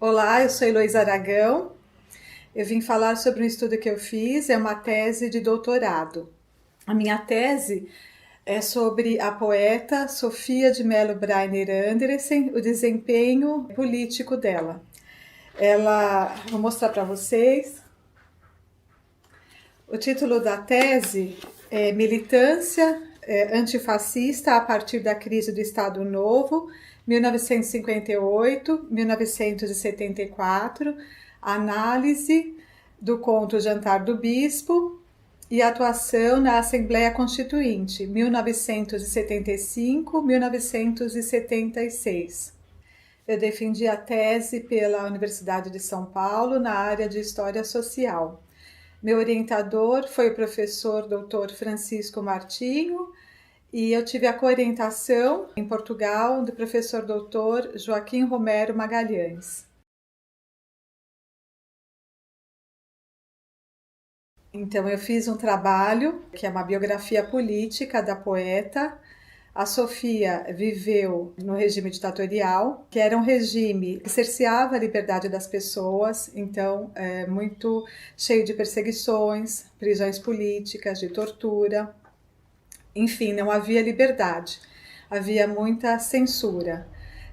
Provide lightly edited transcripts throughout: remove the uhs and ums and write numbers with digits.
Olá, eu sou Heloísa Aragão. Eu vim falar sobre um estudo que eu fiz, é uma tese de doutorado. A minha tese é sobre a poeta Sofia de Mello Brayner Andressen, o desempenho político dela. Vou mostrar para vocês. O título da tese é Militância Antifascista a partir da crise do Estado Novo, 1958-1974, análise do conto Jantar do Bispo e atuação na Assembleia Constituinte, 1975-1976. Eu defendi a tese pela Universidade de São Paulo na área de História Social. Meu orientador foi o professor Dr. Francisco Martinho e eu tive a coorientação em Portugal do professor Dr. Joaquim Romero Magalhães. Então eu fiz um trabalho que é uma biografia política da poeta. A Sofia viveu no regime ditatorial, que era um regime que cerceava a liberdade das pessoas, então muito cheio de perseguições, prisões políticas, de tortura. Enfim, não havia liberdade, havia muita censura.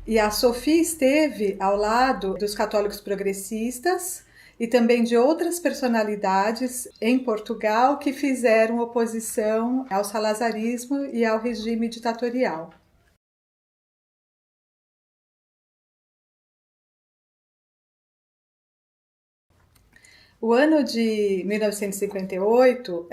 E a Sofia esteve ao lado dos católicos progressistas e também de outras personalidades em Portugal que fizeram oposição ao salazarismo e ao regime ditatorial. O ano de 1958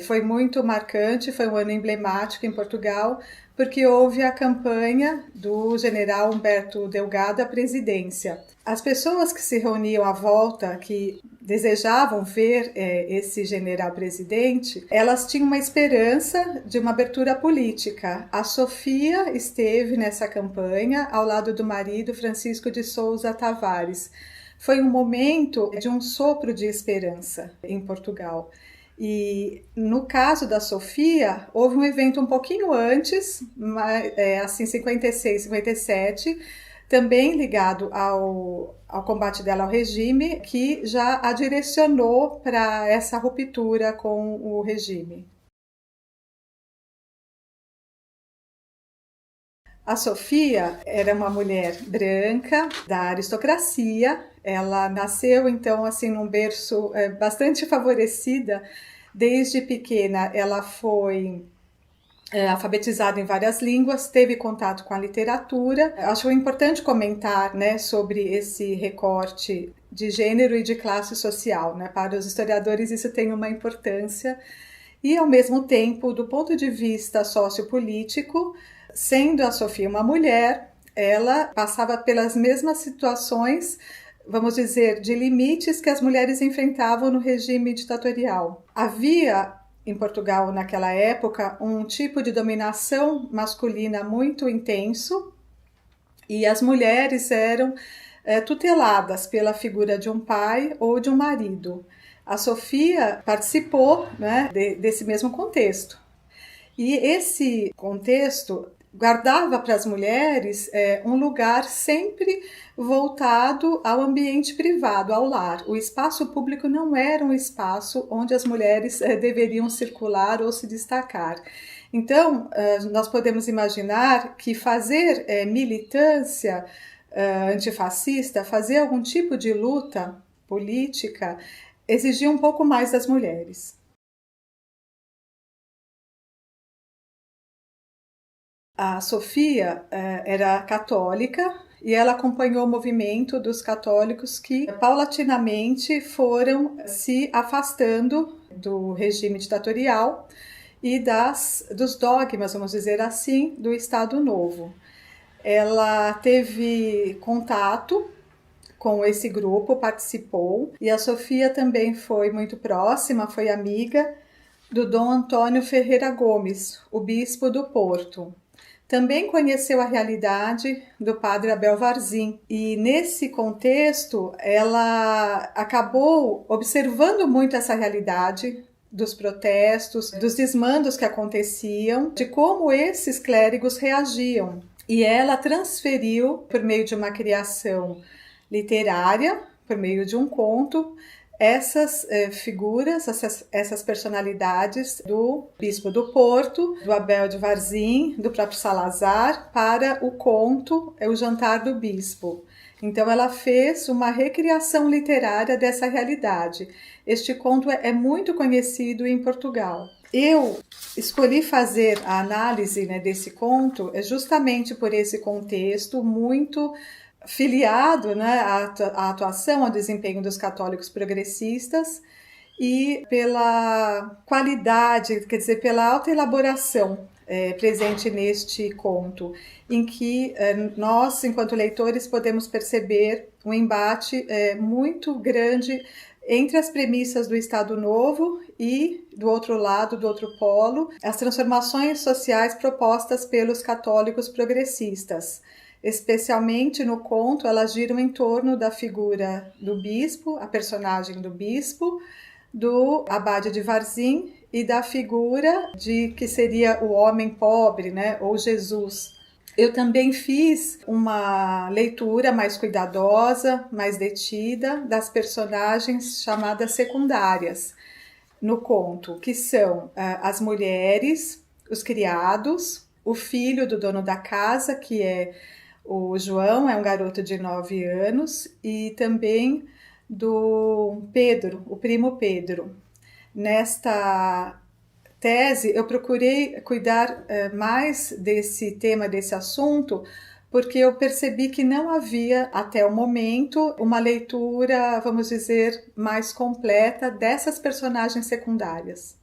foi muito marcante, foi um ano emblemático em Portugal, porque houve a campanha do general Humberto Delgado à presidência. As pessoas que se reuniam à volta, que desejavam ver esse general presidente, elas tinham uma esperança de uma abertura política. A Sofia esteve nessa campanha ao lado do marido Francisco de Sousa Tavares. Foi um momento de um sopro de esperança em Portugal. E no caso da Sofia, houve um evento um pouquinho antes, assim 56, 57, também ligado ao combate dela ao regime, que já a direcionou para essa ruptura com o regime. A Sofia era uma mulher branca, da aristocracia. Ela nasceu, então, assim, num berço bastante favorecida. Desde pequena, ela foi alfabetizada em várias línguas, teve contato com a literatura. Acho importante comentar, né, sobre esse recorte de gênero e de classe social, né? Para os historiadores isso tem uma importância. E, ao mesmo tempo, do ponto de vista sociopolítico, sendo a Sofia uma mulher, ela passava pelas mesmas situações, vamos dizer, de limites que as mulheres enfrentavam no regime ditatorial. Havia em Portugal, naquela época, um tipo de dominação masculina muito intenso e as mulheres eram tuteladas pela figura de um pai ou de um marido. A Sofia participou, né, desse mesmo contexto. E esse contexto guardava para as mulheres um lugar sempre voltado ao ambiente privado, ao lar. O espaço público não era um espaço onde as mulheres deveriam circular ou se destacar. Então, nós podemos imaginar que fazer militância antifascista, fazer algum tipo de luta política, exigia um pouco mais das mulheres. A Sofia era católica e ela acompanhou o movimento dos católicos que paulatinamente foram se afastando do regime ditatorial e dos dogmas, vamos dizer assim, do Estado Novo. Ela teve contato com esse grupo, participou, e a Sofia também foi muito próxima, foi amiga do Dom Antônio Ferreira Gomes, o bispo do Porto. Também conheceu a realidade do padre Abel Varzim e nesse contexto ela acabou observando muito essa realidade dos protestos, dos desmandos que aconteciam, de como esses clérigos reagiam. E ela transferiu, por meio de uma criação literária, por meio de um conto, essas figuras, essas personalidades do Bispo do Porto, do Abel de Varzim, do próprio Salazar, para o conto O Jantar do Bispo. Então ela fez uma recriação literária dessa realidade. Este conto é muito conhecido em Portugal. Eu escolhi fazer a análise, né, desse conto justamente por esse contexto muito filiado, né, à atuação, ao desempenho dos católicos progressistas e pela qualidade, quer dizer, pela alta elaboração presente neste conto, em que nós, enquanto leitores, podemos perceber um embate muito grande entre as premissas do Estado Novo e, do outro lado, do outro polo, as transformações sociais propostas pelos católicos progressistas. Especialmente no conto, elas giram em torno da figura do bispo, a personagem do bispo, do abade de Varzim e da figura de que seria o homem pobre, né, ou Jesus. Eu também fiz uma leitura mais cuidadosa, mais detida, das personagens chamadas secundárias no conto, que são as mulheres, os criados, o filho do dono da casa, que é o João, é um garoto de 9 anos, e também do Pedro, o primo Pedro. Nesta tese, eu procurei cuidar mais desse tema, desse assunto, porque eu percebi que não havia, até o momento, uma leitura, vamos dizer, mais completa dessas personagens secundárias.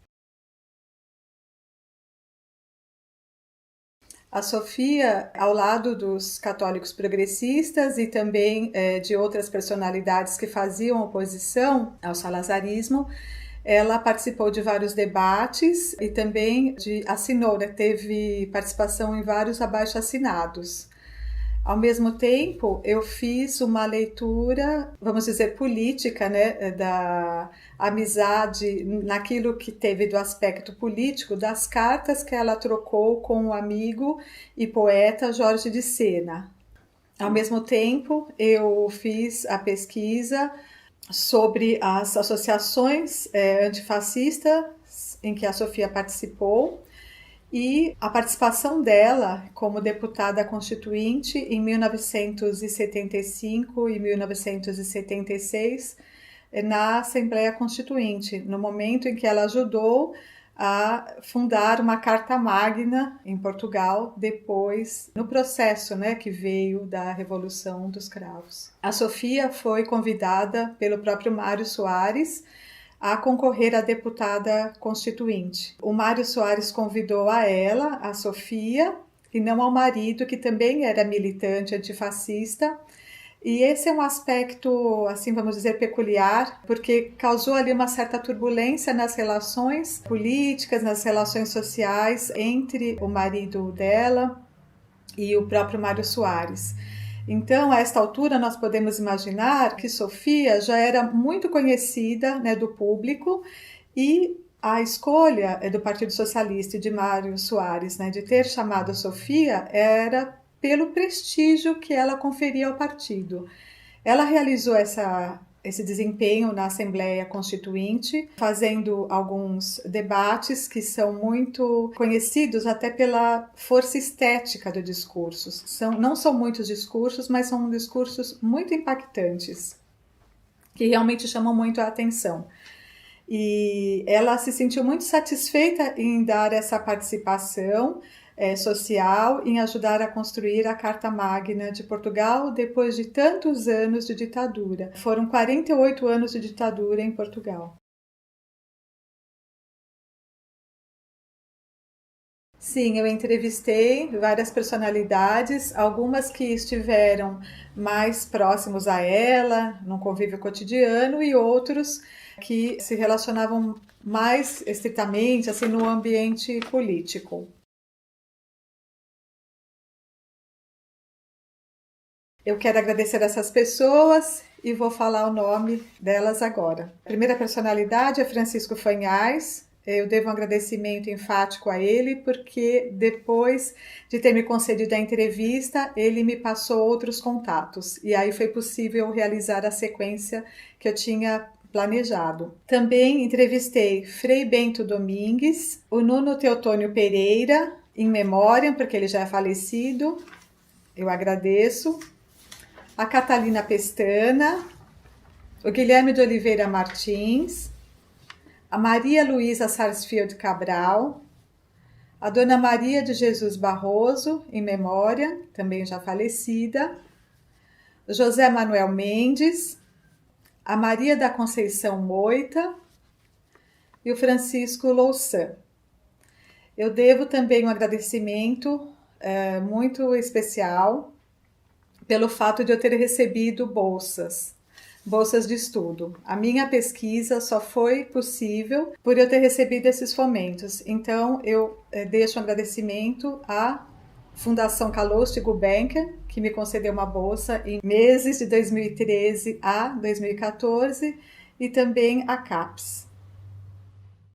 A Sofia, ao lado dos católicos progressistas e também de outras personalidades que faziam oposição ao salazarismo, ela participou de vários debates e também assinou, né, teve participação em vários abaixo-assinados. Ao mesmo tempo, eu fiz uma leitura, vamos dizer, política, né, da amizade, naquilo que teve do aspecto político, das cartas que ela trocou com o amigo e poeta Jorge de Sena. Ao mesmo tempo, eu fiz a pesquisa sobre as associações antifascistas em que a Sofia participou e a participação dela como deputada constituinte em 1975 e 1976 na Assembleia Constituinte, no momento em que ela ajudou a fundar uma Carta Magna em Portugal, depois, no processo, né, que veio da Revolução dos Cravos. A Sofia foi convidada pelo próprio Mário Soares a concorrer a deputada constituinte. O Mário Soares convidou a ela, a Sofia, e não ao marido, que também era militante antifascista. E esse é um aspecto, assim, vamos dizer, peculiar, porque causou ali uma certa turbulência nas relações políticas, nas relações sociais entre o marido dela e o próprio Mário Soares. Então, a esta altura, nós podemos imaginar que Sofia já era muito conhecida, né, do público, e a escolha do Partido Socialista e de Mário Soares, né, de ter chamado a Sofia era pelo prestígio que ela conferia ao partido. Ela realizou esse desempenho na Assembleia Constituinte, fazendo alguns debates que são muito conhecidos até pela força estética do discurso. Não são muitos discursos, mas são discursos muito impactantes, que realmente chamam muito a atenção. E ela se sentiu muito satisfeita em dar essa participação social, em ajudar a construir a Carta Magna de Portugal depois de tantos anos de ditadura. Foram 48 anos de ditadura em Portugal. Sim, eu entrevistei várias personalidades, algumas que estiveram mais próximos a ela, no convívio cotidiano, e outros que se relacionavam mais estritamente assim, no ambiente político. Eu quero agradecer essas pessoas e vou falar o nome delas agora. A primeira personalidade é Francisco Fanhais, eu devo um agradecimento enfático a ele, porque depois de ter me concedido a entrevista, ele me passou outros contatos, e aí foi possível realizar a sequência que eu tinha planejado. Também entrevistei Frei Bento Domingues, o Nuno Teotônio Pereira, em memória, porque ele já é falecido, eu agradeço, a Catalina Pestana, o Guilherme de Oliveira Martins, a Maria Luísa Sarsfield Cabral, a Dona Maria de Jesus Barroso, em memória, também já falecida, o José Manuel Mendes, a Maria da Conceição Moita e o Francisco Louçã. Eu devo também um agradecimento muito especial pelo fato de eu ter recebido bolsas de estudo. A minha pesquisa só foi possível por eu ter recebido esses fomentos. Então, eu deixo um agradecimento à Fundação Calouste Gulbenkian, que me concedeu uma bolsa em meses de 2013 a 2014, e também à CAPES.